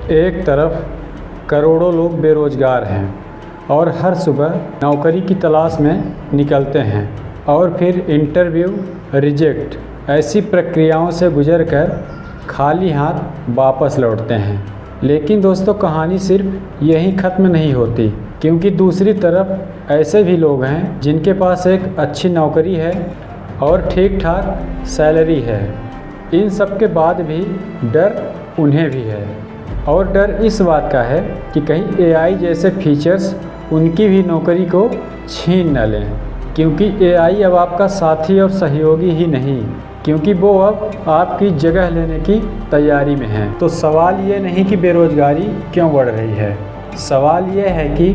एक तरफ करोड़ों लोग बेरोजगार हैं और हर सुबह नौकरी की तलाश में निकलते हैं और फिर इंटरव्यू, रिजेक्ट ऐसी प्रक्रियाओं से गुजरकर खाली हाथ वापस लौटते हैं। लेकिन दोस्तों, कहानी सिर्फ यहीं ख़त्म नहीं होती, क्योंकि दूसरी तरफ ऐसे भी लोग हैं जिनके पास एक अच्छी नौकरी है और ठीक ठाक सैलरी है। इन सब के बाद भी डर उन्हें भी है, और डर इस बात का है कि कहीं एआई जैसे फीचर्स उनकी भी नौकरी को छीन न लें, क्योंकि एआई अब आपका साथी और सहयोगी ही नहीं, क्योंकि वो अब आपकी जगह लेने की तैयारी में है। तो सवाल ये नहीं कि बेरोजगारी क्यों बढ़ रही है, सवाल ये है कि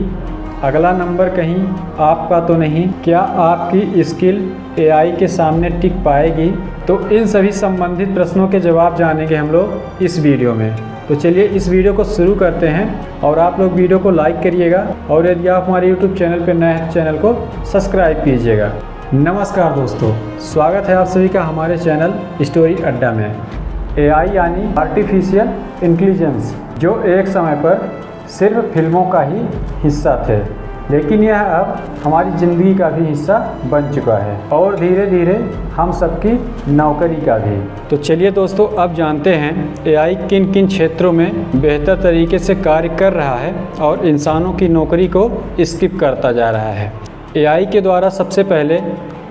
अगला नंबर कहीं आपका तो नहीं, क्या आपकी स्किल एआई के सामने टिक पाएगी? तो इन सभी संबंधित प्रश्नों के जवाब जानेंगे हम लोग इस वीडियो में। तो चलिए इस वीडियो को शुरू करते हैं, और आप लोग वीडियो को लाइक करिएगा, और यदि आप हमारे यूट्यूब चैनल पर नए हैं तो चैनल को सब्सक्राइब कीजिएगा। नमस्कार दोस्तों, स्वागत है आप सभी का हमारे चैनल स्टोरी अड्डा में। एआई यानी आर्टिफिशियल इंटेलिजेंस, जो एक समय पर सिर्फ फिल्मों का ही हिस्सा थे, लेकिन यह अब हमारी ज़िंदगी का भी हिस्सा बन चुका है, और धीरे धीरे हम सबकी नौकरी का भी। तो चलिए दोस्तों, अब जानते हैं एआई किन किन क्षेत्रों में बेहतर तरीके से कार्य कर रहा है और इंसानों की नौकरी को स्किप करता जा रहा है। एआई के द्वारा सबसे पहले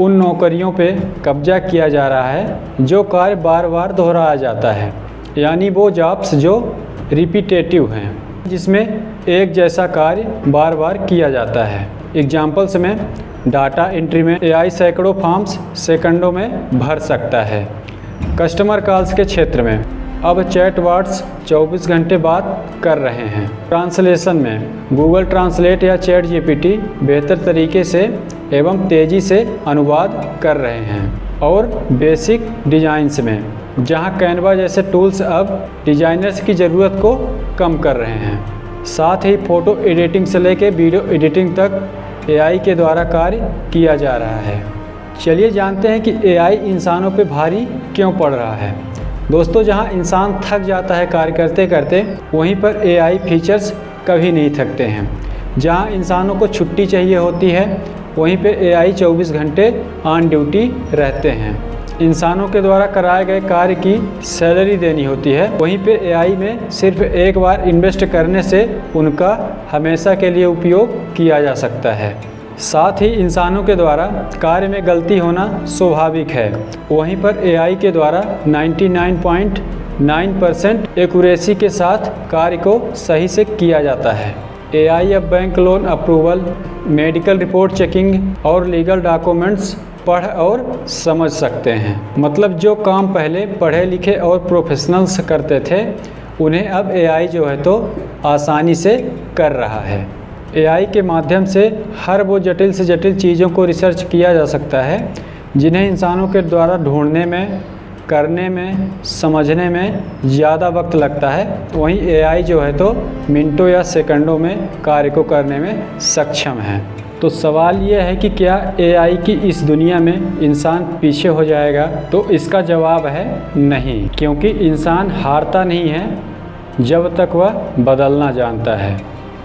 उन नौकरियों पे कब्जा किया जा रहा है जो कार्य बार बार दोहराया जाता है, यानी वो जॉब्स जो रिपीटेटिव हैं, जिसमें एक जैसा कार्य बार बार किया जाता है। एग्जाम्पल्स में डाटा एंट्री में एआई सैकड़ों फॉर्म्स सेकंडों में भर सकता है। कस्टमर कॉल्स के क्षेत्र में अब चैटबॉट्स 24 घंटे बात कर रहे हैं। ट्रांसलेशन में गूगल ट्रांसलेट या चैट जीपीटी बेहतर तरीके से एवं तेज़ी से अनुवाद कर रहे हैं। और बेसिक डिज़ाइंस में जहां कैनवा जैसे टूल्स अब डिज़ाइनर्स की ज़रूरत को कम कर रहे हैं। साथ ही फ़ोटो एडिटिंग से लेकर वीडियो एडिटिंग तक एआई के द्वारा कार्य किया जा रहा है। चलिए जानते हैं कि एआई इंसानों पे भारी क्यों पड़ रहा है। दोस्तों, जहां इंसान थक जाता है कार्य करते करते, वहीं पर एआई फीचर्स कभी नहीं थकते हैं। जहां इंसानों को छुट्टी चाहिए होती है, वहीं पे एआई 24 घंटे ऑन ड्यूटी रहते हैं। इंसानों के द्वारा कराए गए कार्य की सैलरी देनी होती है, वहीं पे एआई में सिर्फ एक बार इन्वेस्ट करने से उनका हमेशा के लिए उपयोग किया जा सकता है। साथ ही इंसानों के द्वारा कार्य में गलती होना स्वाभाविक है, वहीं पर एआई के द्वारा 99.9% एक्यूरेसी के साथ कार्य को सही से किया जाता है। एआई अब bank loan approval, medical report checking और लीगल डॉक्यूमेंट्स पढ़ और समझ सकते हैं। मतलब जो काम पहले पढ़े लिखे और प्रोफेशनल्स करते थे, उन्हें अब एआई जो है तो आसानी से कर रहा है। एआई के माध्यम से हर वो जटिल से जटिल चीज़ों को रिसर्च किया जा सकता है जिन्हें इंसानों के द्वारा ढूंढने में, करने में, समझने में ज़्यादा वक्त लगता है, वहीं एआई जो है तो मिनटों या सेकंडों में कार्य को करने में सक्षम है। तो सवाल ये है कि क्या एआई की इस दुनिया में इंसान पीछे हो जाएगा? तो इसका जवाब है नहीं, क्योंकि इंसान हारता नहीं है जब तक वह बदलना जानता है।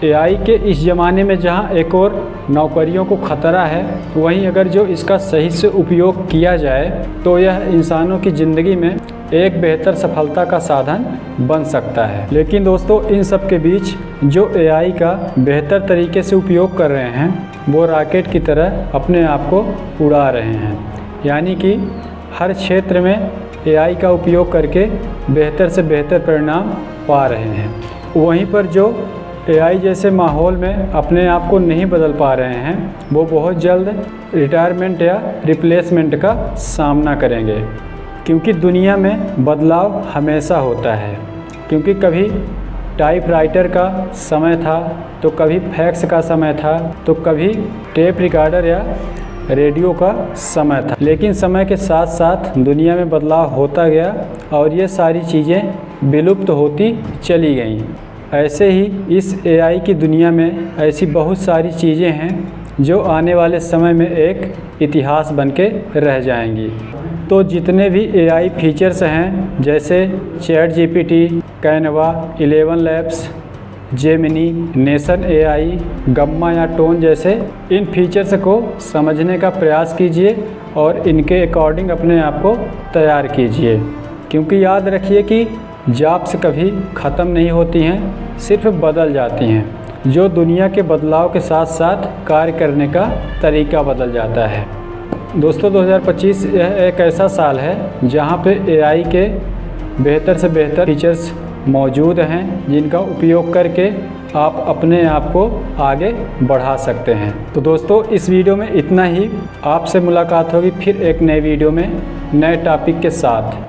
एआई के इस ज़माने में जहां एक और नौकरियों को खतरा है, वहीं अगर जो इसका सही से उपयोग किया जाए तो यह इंसानों की ज़िंदगी में एक बेहतर सफलता का साधन बन सकता है। लेकिन दोस्तों, इन सब के बीच जो एआई का बेहतर तरीके से उपयोग कर रहे हैं, वो रॉकेट की तरह अपने आप को उड़ा रहे हैं, यानी कि हर क्षेत्र में एआई का उपयोग करके बेहतर से बेहतर परिणाम पा रहे हैं। वहीं पर जो एआई जैसे माहौल में अपने आप को नहीं बदल पा रहे हैं, वो बहुत जल्द रिटायरमेंट या रिप्लेसमेंट का सामना करेंगे, क्योंकि दुनिया में बदलाव हमेशा होता है। क्योंकि कभी टाइपराइटर का समय था, तो कभी फैक्स का समय था, तो कभी टेप रिकॉर्डर या रेडियो का समय था। लेकिन समय के साथ साथ दुनिया में बदलाव होता गया और ये सारी चीज़ें विलुप्त होती चली गईं। ऐसे ही इस एआई की दुनिया में ऐसी बहुत सारी चीज़ें हैं जो आने वाले समय में एक इतिहास बन के रह जाएंगी। तो जितने भी AI फीचर्स हैं जैसे ChatGPT, Canva, 11 labs, Gemini, nation AI, gamma या टोन जैसे इन फीचर्स को समझने का प्रयास कीजिए और इनके अकॉर्डिंग अपने आप को तैयार कीजिए, क्योंकि याद रखिए कि जॉब्स कभी ख़त्म नहीं होती हैं, सिर्फ बदल जाती हैं। जो दुनिया के बदलाव के साथ साथ कार्य करने का तरीका बदल जाता है। दोस्तों 2025 यह एक ऐसा साल है जहां पे AI के बेहतर से बेहतर फीचर्स मौजूद हैं, जिनका उपयोग करके आप अपने आप को आगे बढ़ा सकते हैं। तो दोस्तों इस वीडियो में इतना ही। आपसे मुलाकात होगी फिर एक नए वीडियो में नए टॉपिक के साथ।